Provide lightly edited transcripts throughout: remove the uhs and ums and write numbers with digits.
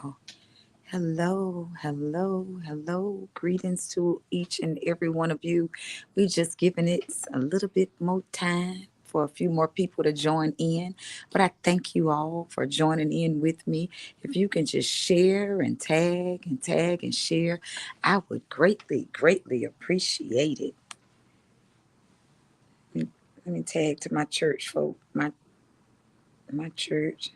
go. Hello, hello, hello. Greetings to each and every one of you. We just giving it a little bit more time for a few more people to join in. But I thank you all for joining in with me. If you can just share and tag and share, I would greatly, greatly appreciate it. Let me tag to my church folk, my church.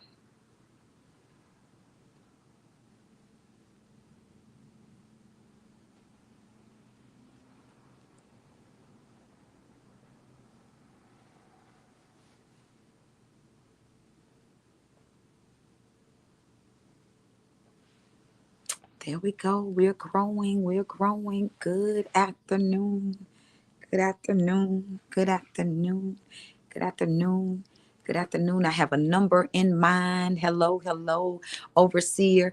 There we go. We're growing. We're growing. Good afternoon. Good afternoon. Good afternoon. Good afternoon. Good afternoon. I have a number in mind. Hello, hello, overseer.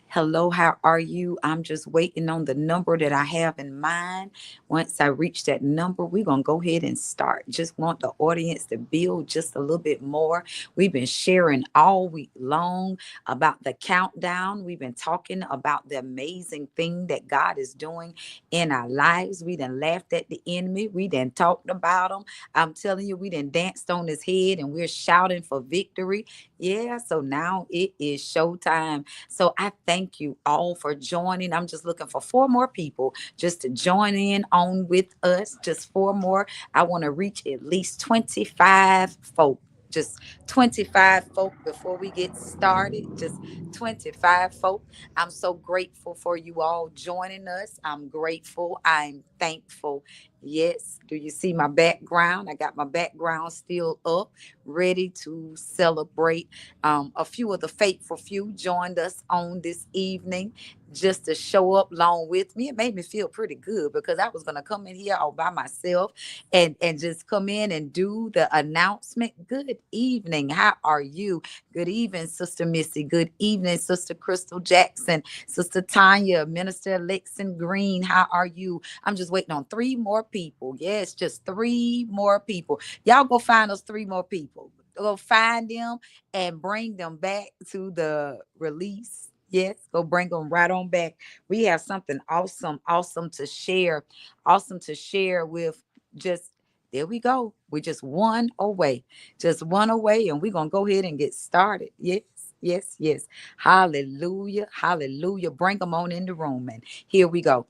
Hello, how are you? I'm just waiting on the number that I have in mind. Once I reach that number, we're going to go ahead and start. Just want the audience to build just a little bit more. We've been sharing all week long about the countdown. We've been talking about the amazing thing that God is doing in our lives. We done laughed at the enemy. We done talked about him. I'm telling you, we done danced on his head and we're shouting for victory. Yeah, so now it is showtime. So I thank you all for joining. I'm just looking for four more people just to join in on with us. Just four more. I want to reach at least 25 folk. Just 25 folk before we get started. Just 25 folk. I'm so grateful for you all joining us. I'm grateful. I'm thankful. Yes. Do you see my background? I got my background still up, ready to celebrate. A few of the faithful few joined us on this evening just to show up along with me. It made me feel pretty good because I was going to come in here all by myself and just come in and do the announcement. Good evening. How are you? Good evening, Sister Missy. Good evening, Sister Crystal Jackson, Sister Tanya, Minister Alexin Green. How are you? I'm just waiting on three more people. Yes, just three more people. Y'all go find us three more people. Go find them and bring them back to the release. Yes, go bring them right on back. We have something awesome, awesome to share, awesome to share with just there we go. We're just one away, and we're gonna go ahead and get started. Yes, yes, yes. Hallelujah, hallelujah. Bring them on in the room, and here we go.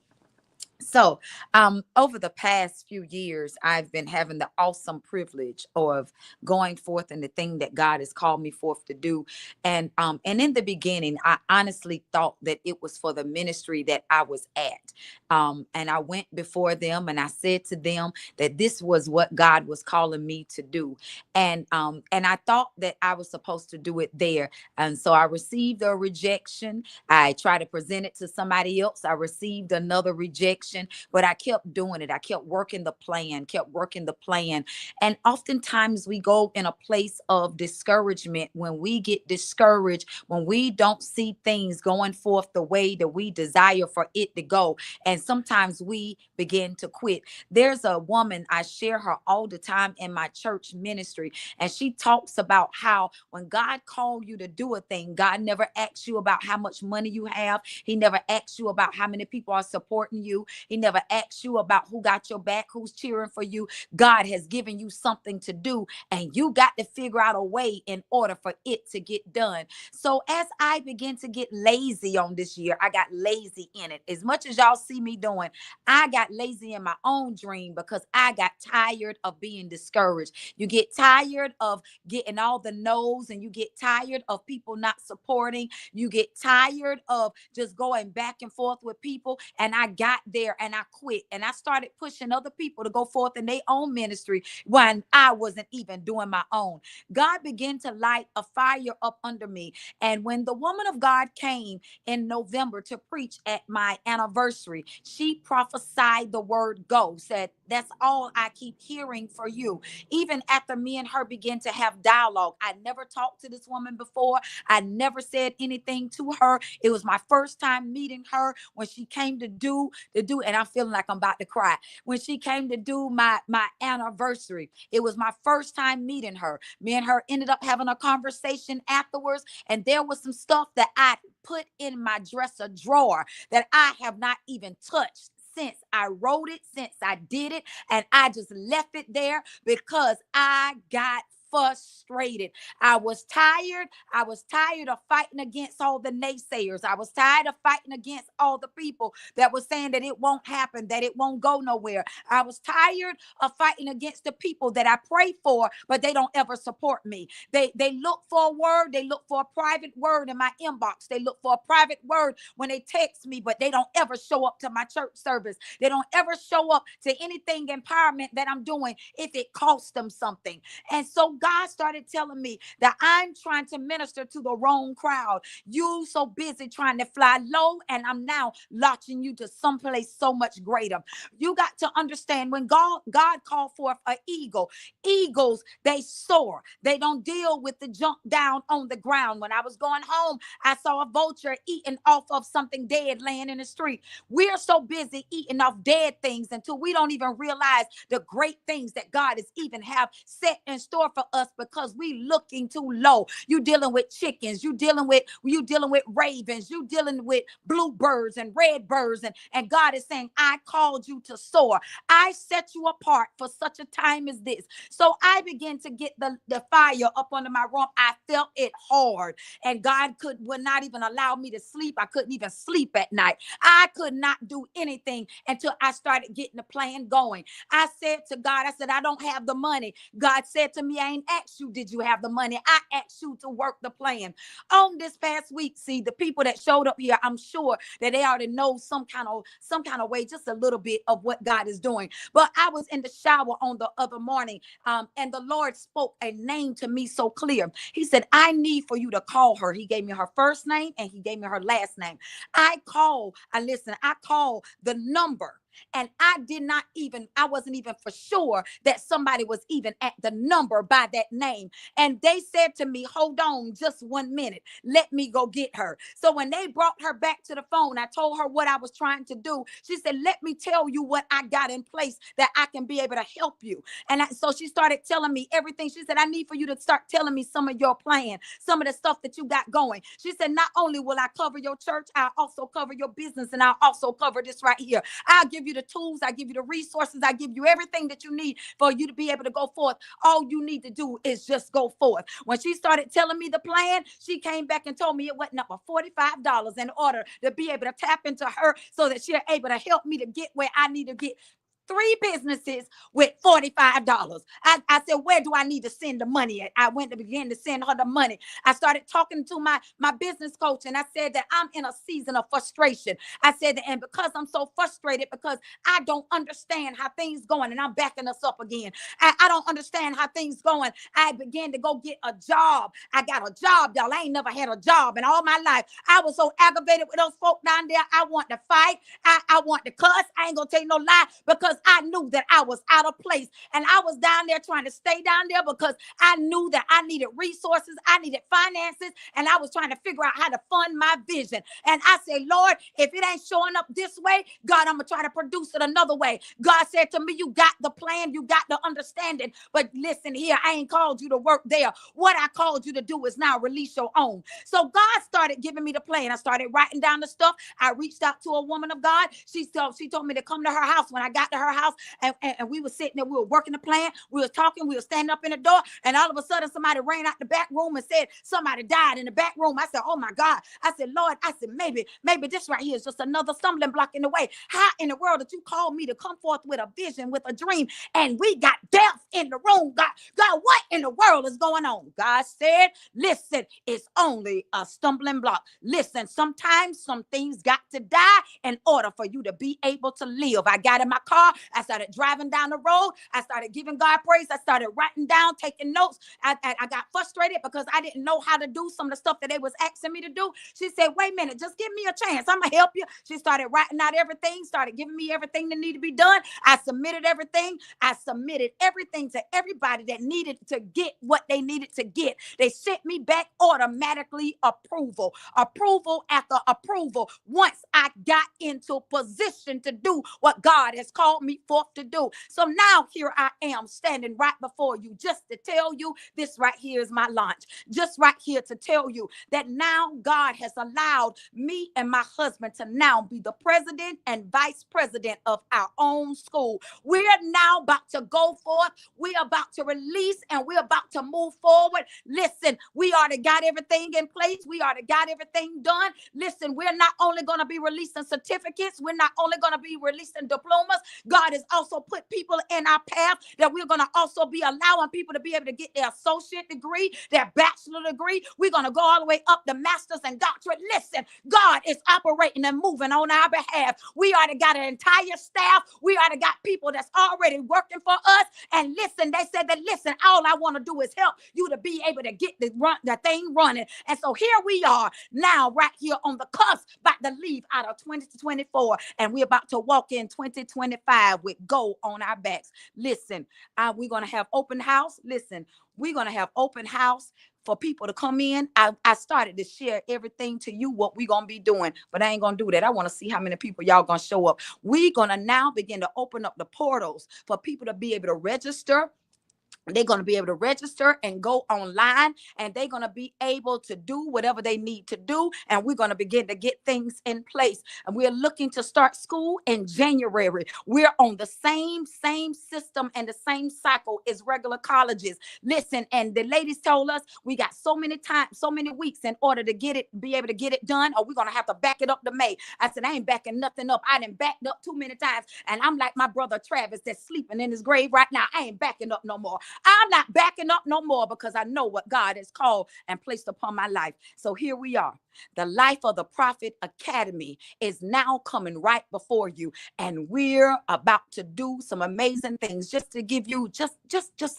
So, over the past few years, I've been having the awesome privilege of going forth in the thing that God has called me forth to do. And in the beginning, I honestly thought that it was for the ministry that I was at. And I went before them and I said to them that this was what God was calling me to do. And I thought that I was supposed to do it there. And so I received a rejection. I tried to present it to somebody else. I received another rejection, but I kept doing it. I kept working the plan, kept working the plan. And oftentimes we go in a place of discouragement when we get discouraged, when we don't see things going forth the way that we desire for it to go. And sometimes we begin to quit. There's a woman, I share her all the time in my church ministry, and she talks about how when God called you to do a thing, God never asks you about how much money you have. He never asks you about how many people are supporting you. He never asks you about who got your back, who's cheering for you. God has given you something to do, and you got to figure out a way in order for it to get done. So as I begin to get lazy on this year, I got lazy in it. As much as y'all see me doing, I got lazy in my own dream because I got tired of being discouraged. You get tired of getting all the no's, and you get tired of people not supporting. You get tired of just going back and forth with people. And I got there and I quit and I started pushing other people to go forth in their own ministry when I wasn't even doing my own. God began to light a fire up under me. And when the woman of God came in November to preach at my anniversary, she prophesied the word go, said, "That's all I keep hearing for you." Even after me and her began to have dialogue, I never talked to this woman before. I never said anything to her. It was my first time meeting her when she came to do and I'm feeling like I'm about to cry. When she came to do my anniversary, it was my first time meeting her. Me and her ended up having a conversation afterwards, and there was some stuff that I put in my dresser drawer that I have not even touched since I wrote it, since I did it, and I just left it there because I got frustrated. I was tired. I was tired of fighting against all the naysayers. I was tired of fighting against all the people that were saying that it won't happen, that it won't go nowhere. I was tired of fighting against the people that I pray for, but they don't ever support me. They look for a word. They look for a private word in my inbox. They look for a private word when they text me, but they don't ever show up to my church service. They don't ever show up to anything empowerment that I'm doing if it costs them something. And so God started telling me that I'm trying to minister to the wrong crowd. You so busy trying to fly low, and I'm now launching you to someplace so much greater. You got to understand, when God called forth an eagle, eagles, they soar. They don't deal with the junk down on the ground. When I was going home, I saw a vulture eating off of something dead laying in the street. We're so busy eating off dead things until we don't even realize the great things that God is even have set in store for us, because we looking too low. You dealing with chickens, you dealing with ravens, you dealing with bluebirds and red birds, and God is saying, I called you to soar. I set you apart for such a time as this. So I began to get the fire up under my rump. I felt it hard, and God would not even allow me to sleep. I couldn't even sleep at night. I could not do anything until I started getting the plan going. I said to God, I said, I don't have the money. God said to me, I ain't asked you, did you have the money? I asked you to work the plan. On this past week, see, the people that showed up here, I'm sure that they already know some kind of way, just a little bit of what God is doing. But I was in the shower on the other morning, and the Lord spoke a name to me so clear. He said, I need for you to call her. He gave me her first name and he gave me her last name. I call the number. And I wasn't even for sure that somebody was even at the number by that name. And they said to me, hold on just 1 minute. Let me go get her. So when they brought her back to the phone, I told her what I was trying to do. She said, let me tell you what I got in place that I can be able to help you. And so she started telling me everything. She said, I need for you to start telling me some of your plan, some of the stuff that you got going. She said, not only will I cover your church, I'll also cover your business, and I'll also cover this right here. I'll give you the tools, I give you the resources, I give you everything that you need for you to be able to go forth. All you need to do is just go forth. When she started telling me the plan, she came back and told me it wasn't up for $45 in order to be able to tap into her so that she's able to help me to get where I need to get. 3 businesses with $45. I said, where do I need to send the money at? I went to begin to send her the money. I started talking to my business coach, and I said that I'm in a season of frustration. I said that, and because I'm so frustrated, because I don't understand how things going, and I'm backing us up again. I don't understand how things going. I began to go get a job. I got a job, y'all. I ain't never had a job in all my life. I was so aggravated with those folk down there. I want to fight. I want to cuss. I ain't gonna tell you no lie, because I knew that I was out of place. And I was down there trying to stay down there because I knew that I needed resources. I needed finances. And I was trying to figure out how to fund my vision. And I said, Lord, if it ain't showing up this way, God, I'm going to try to produce it another way. God said to me, you got the plan. You got the understanding. But listen here, I ain't called you to work there. What I called you to do is now release your own. So God started giving me the plan. I started writing down the stuff. I reached out to a woman of God. She told me to come to her house. When I got to her house, and we were sitting there, we were working the plan, we were talking, we were standing up in the door, and all of a sudden somebody ran out the back room and said somebody died in the back room. I said, oh my God. I said, Lord, I said, maybe this right here is just another stumbling block in the way. How in the world did you call me to come forth with a vision, with a dream, and we got death in the room? God, what in the world is going on? God said, listen, it's only a stumbling block. Listen, sometimes some things got to die in order for you to be able to live. I got in my car car. I started driving down the road. I started giving God praise. I started writing down, taking notes. I got frustrated because I didn't know how to do some of the stuff that they was asking me to do. She said, wait a minute, just give me a chance. I'm going to help you. She started writing out everything, started giving me everything that needed to be done. I submitted everything. I submitted everything to everybody that needed to get what they needed to get. They sent me back automatically approval after approval once I got into position to do what God has called me forth to do. So now here I am standing right before you just to tell you this right here is my launch. Just right here to tell you that now God has allowed me and my husband to now be the president and vice president of our own school. We're now about to go forth. We're about to release and we're about to move forward. Listen, we already got everything in place. We already got everything done. Listen, we're not only going to be releasing certificates. We're not only going to be releasing diplomas. God has also put people in our path that we're going to also be allowing people to be able to get their associate degree, their bachelor degree. We're going to go all the way up to master's and doctorate. Listen, God is operating and moving on our behalf. We already got an entire staff. We already got people that's already working for us. And listen, they said that, listen, all I want to do is help you to be able to get the thing running. And so here we are now right here on the cusp, about to leave out of 2024. And we're about to walk in 2025 with gold on our backs. Listen, we're going to have open house. Listen, we're going to have open house for people to come in. I started to share everything to you, what we're going to be doing, but I ain't going to do that. I want to see how many people y'all going to show up. We're going to now begin to open up the portals for people to be able to register. They're going to be able to register and go online, and they're going to be able to do whatever they need to do. And we're going to begin to get things in place. And we're looking to start school in January. We're on the same system and the same cycle as regular colleges. Listen, and the ladies told us we got so many times, so many weeks in order to be able to get it done, or we're going to have to back it up to May. I said, I ain't backing nothing up. I done backed up too many times. And I'm like my brother Travis that's sleeping in his grave right now. I ain't backing up no more. I'm not backing up no more because I know what God has called and placed upon my life. So here we are. The Life of the Prophet Academy is now coming right before you. And we're about to do some amazing things just to give you just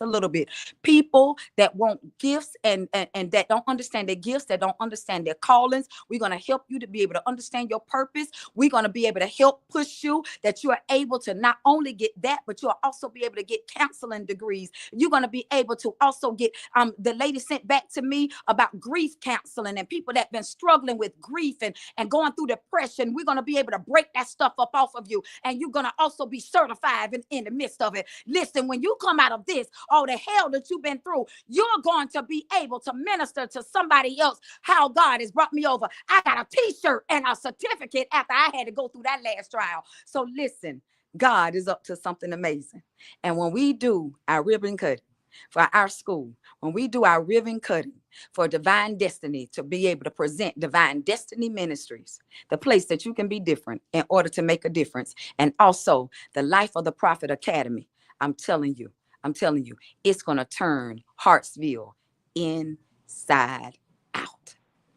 a little bit. People that want gifts and that don't understand their gifts, that don't understand their callings. We're going to help you to be able to understand your purpose. We're going to be able to help push you that you are able to not only get that, but you'll also be able to get counseling degrees. You're going to be able to also get, the lady sent back to me about grief counseling and people that been struggling with grief and going through depression. We're going to be able to break that stuff up off of you. And you're going to also be certified in the midst of it. Listen, when you come out of this, all the hell that you've been through, you're going to be able to minister to somebody else how God has brought me over. I got a t-shirt and a certificate after I had to go through that last trial. So listen, God is up to something amazing. And when we do our ribbon cutting for our school, when we do our ribbon cutting for Divine Destiny, to be able to present Divine Destiny Ministries, the place that you can be different in order to make a difference, and also the Life of the Prophet Academy, I'm telling you, it's going to turn Hartsville inside out.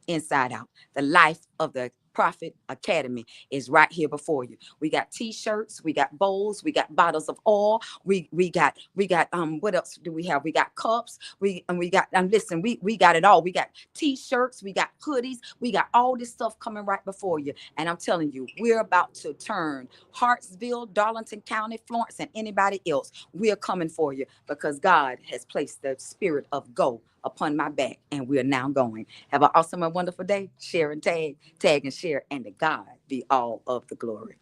Inside out. The Life of the Prophet Academy is right here before you. We got t-shirts, we got bowls, we got bottles of oil, we got what else do we have? We got cups, we got listen, we got it all. We got t-shirts, we got hoodies, we got all this stuff coming right before you. And I'm telling you, we're about to turn Hartsville, Darlington County, Florence, and anybody else. We're coming for you because God has placed the spirit of go upon my back, and we're now going. Have an awesome and wonderful day. Share and tag and share, and to God be all of the glory.